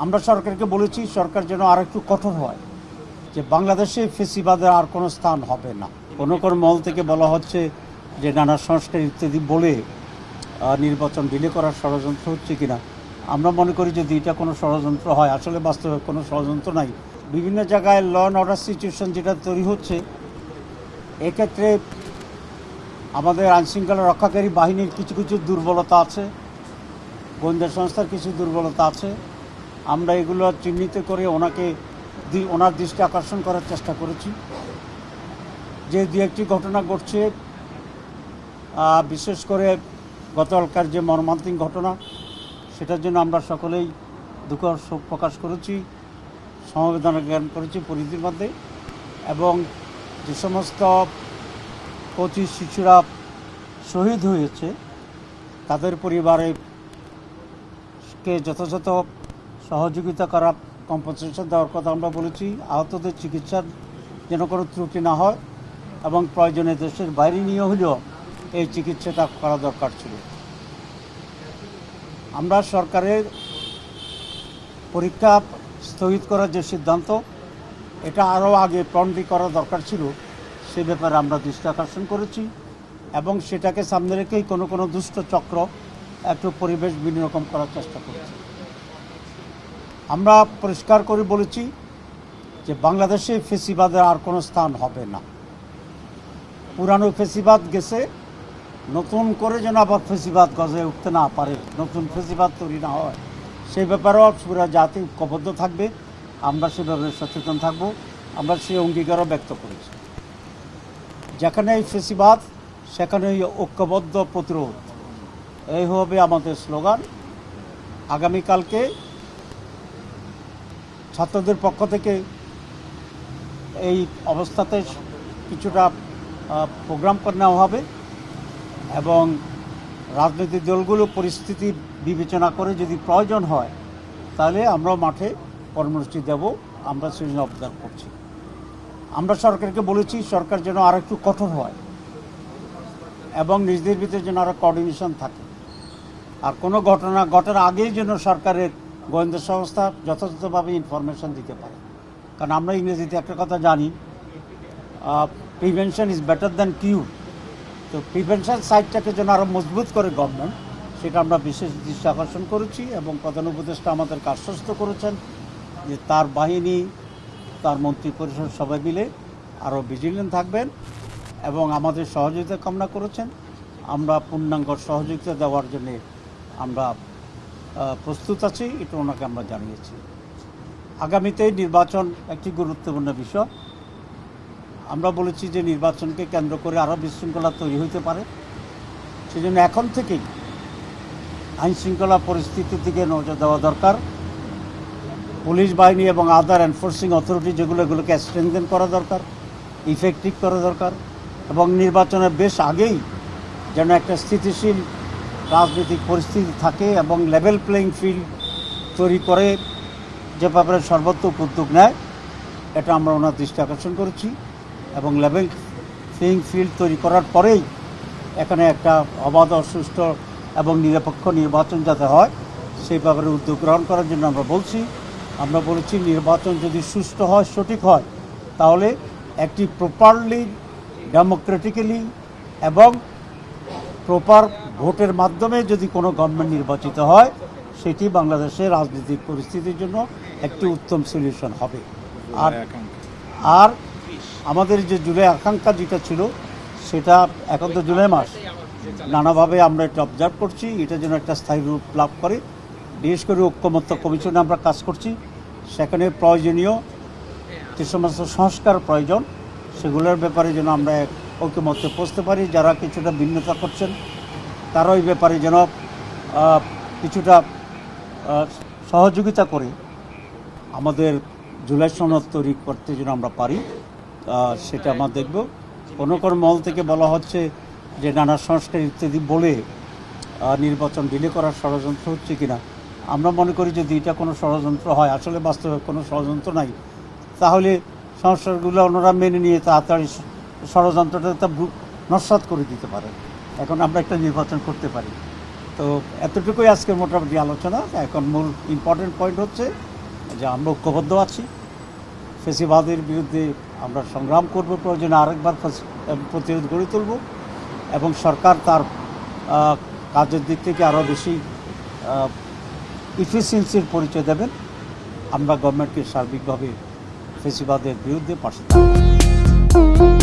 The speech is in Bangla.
আমরা সরকারকে বলেছি সরকার যেন আর একটু কঠোর হয়, যে বাংলাদেশে ফেসিবাদের আর কোনো স্থান হবে না। কোনো মহল থেকে বলা হচ্ছে যে নানা সংস্কার ইত্যাদি বলে নির্বাচন ডিলে করার ষড়যন্ত্র হচ্ছে কিনা। আমরা মনে করি যদি এটা কোনো ষড়যন্ত্র হয়, আসলে বাস্তবে কোনো ষড়যন্ত্র নাই। বিভিন্ন জায়গায় ল অ্যান্ড অর্ডার সিচুয়েশন যেটা তৈরি হচ্ছে, এক্ষেত্রে আমাদের আইনশৃঙ্খলা রক্ষাকারী বাহিনীর কিছু কিছু দুর্বলতা আছে, গোয়েন্দা সংস্থার কিছু দুর্বলতা আছে। আমরা এগুলো চিহ্নিত করে ওনার দৃষ্টি আকর্ষণ করার চেষ্টা করেছি। যে দু একটি ঘটনা ঘটছে, বিশেষ করে গতকালকার যে মর্মান্তিক ঘটনা, সেটার জন্য আমরা সকলেই দুঃখ শোক প্রকাশ করেছি, সমবেদনা জ্ঞান করেছি পরিধির মধ্যে। এবং যে সমস্ত কচি শিশুরা শহীদ হয়েছে তাদের পরিবারকে যথাযথ সহযোগিতা করা, কম্পেনসেশন দেওয়ার কথা আমরা বলেছি। আহতদের চিকিৎসার যেন কোনো ত্রুটি না হয় এবং প্রয়োজনে দেশের বাইরে নিয়ে হলেও এই চিকিৎসাটা করা দরকার ছিল। আমরা সরকারের পরীক্ষা স্থগিত করার যে সিদ্ধান্ত, এটা আরও আগে প্রণটি করা দরকার ছিল, সে ব্যাপারে আমরা দৃষ্টি আকর্ষণ করেছি এবং সেটাকে সামনে রেখেই কোনো দুষ্ট চক্র একটু পরিবেশ বিনিরকম করার চেষ্টা করেছি। আমরা পরিষ্কার করে বলেছি যে বাংলাদেশে ফেসিবাদের আর কোনো স্থান হবে না। পুরানো ফেসিবাদ গেছে, নতুন করে যেন আবার ফেসিবাদ গজে উঠতে না পারে, নতুন ফেসিবাদ তৈরি না হয়, সেই ব্যাপারেও পুরা জাতি ঐক্যবদ্ধ থাকবে। আমরা সে ব্যাপারে সচেতন থাকব। আমরা সেই অঙ্গীকারও ব্যক্ত করেছি। যেখানে এই ফেসিবাদ, সেখানে ঐক্যবদ্ধ প্রতিরোধ, এই হবে আমাদের স্লোগান। আগামীকালকে ছাত্রদের পক্ষ থেকে এই অবস্থাতে কিছুটা প্রোগ্রাম করে নেওয়া হবে এবং রাজনৈতিক দলগুলো পরিস্থিতি বিবেচনা করে যদি প্রয়োজন হয় তাহলে আমরাও মাঠে কর্মসূচি দেব। আমরা সেই অবদান করছি। আমরা সরকারকে বলেছি সরকার যেন আর একটু কঠোর হয় এবং নিজেদের ভিতরে যেন আরও কোঅর্ডিনেশন থাকে। আর কোনো ঘটনা ঘটার আগেই যেন সরকারের গোয়েন্দা সংস্থা যথাযথভাবে ইনফরমেশন দিতে পারে। কারণ আমরা ইংরেজিতে একটা কথা জানি, প্রিভেনশন ইজ বেটার দ্যান কিউর। তো প্রিভেনশন সাইডটাকে যেন আরও মজবুত করে গভর্নমেন্ট, সেটা আমরা বিশেষ দৃষ্টি আকর্ষণ করেছি এবং প্রধান উপদেষ্টা আমাদেরকে আশ্বস্ত করেছেন যে তার বাহিনী, তার মন্ত্রী পরিষদ সবাই মিলে আরও ভিজিলেন্ট থাকবেন এবং আমাদের সহযোগিতা কামনা করেছেন। আমরা পূর্ণাঙ্গ সহযোগিতা দেওয়ার জন্য আমরা প্রস্তুত আছি, এটা ওনাকে আমরা জানিয়েছি। আগামীতে নির্বাচন একটি গুরুত্বপূর্ণ বিষয়। আমরা বলেছি যে নির্বাচনকে কেন্দ্র করে আরও বিশৃঙ্খলা তৈরি হতে পারে, সেজন্য এখন থেকেই আইনশৃঙ্খলা পরিস্থিতির দিকে নজর দেওয়া দরকার। পুলিশ বাহিনী এবং আদার এনফোর্সিং অথরিটি এগুলোকে স্ট্রেংথেন করা দরকার, ইফেক্টিভ করা দরকার এবং নির্বাচনের বেশ আগেই যেন একটা স্থিতিশীল রাজনৈতিক পরিস্থিতি থাকে এবং লেভেল প্লেয়িং ফিল্ড তৈরি করে যে ব্যাপারে সর্বাত্মক উদ্যোগ নেয়, এটা আমরা ওনার দৃষ্টি আকর্ষণ করেছি। এবং লেভেল প্লেয়িং ফিল্ড তৈরি করার পরেই এখানে একটা অবাধ, সুষ্ঠু এবং নিরপেক্ষ নির্বাচন যাতে হয়, সেই ব্যাপারে উদ্যোগ গ্রহণ করার জন্য আমরা বলছি। আমরা বলেছি নির্বাচন যদি সুষ্ঠু হয়, সঠিক হয়, তাহলে একটি প্রপারলি ডেমোক্রেটিক্যালি এবং প্রপার ভোটের মাধ্যমে যদি কোনো গভর্নমেন্ট নির্বাচিত হয়, সেটি বাংলাদেশের রাজনৈতিক পরিস্থিতির জন্য একটি উত্তম সলিউশন হবে। আর আমাদের যে জুলাই আকাঙ্ক্ষা যেটা ছিল, সেটা এখন তো জুলাই মাস, নানাভাবে আমরা এটা অবজার্ভ করছি, এটা যেন একটা স্থায়ী রূপ লাভ করে। বিশেষ করে ঐক্যমত্য কমিশনে আমরা কাজ করছি, সেখানে প্রয়োজনীয় যে সমস্ত সংস্কার প্রয়োজন, সেগুলোর ব্যাপারে যেন আমরা ঐক্যমত্যে পৌঁছতে পারি। যারা কিছুটা ভিন্নতা করছেন তারা ওই ব্যাপারে যেন কিছুটা সহযোগিতা করে আমাদের জুলাই সনদ তৈরি করতে যেন আমরা পারি, সেটা আমরা দেখব। কোনো মহল থেকে বলা হচ্ছে যে নানা সংস্কার ইত্যাদি বলে নির্বাচন ডিলে করার ষড়যন্ত্র হচ্ছে কিনা। আমরা মনে করি যদি এটা কোনো ষড়যন্ত্র হয়, আসলে বাস্তবে কোনো ষড়যন্ত্র নাই, তাহলে সংস্কারগুলো ওনারা মেনে নিয়ে তাড়াতাড়ি ষড়যন্ত্রটা নস্যাৎ করে দিতে পারে। এখন আমরা একটা নির্বাচন করতে পারি। তো এতটুকুই আজকে মোটামুটি আলোচনা। এখন মূল ইম্পর্টেন্ট পয়েন্ট হচ্ছে যে আমরা ঐক্যবদ্ধ আছি, ফেসিবাদের বিরুদ্ধে আমরা সংগ্রাম করব, প্রয়োজনে আরেকবার প্রতিরোধ গড়ে তুলব এবং সরকার তার কাজের দিক থেকে আরও বেশি ইফিসিয়েন্সির পরিচয় দেবেন। আমরা গভর্নমেন্টকে সার্বিকভাবে ফেসিবাদের বিরুদ্ধে পাশে থাকব।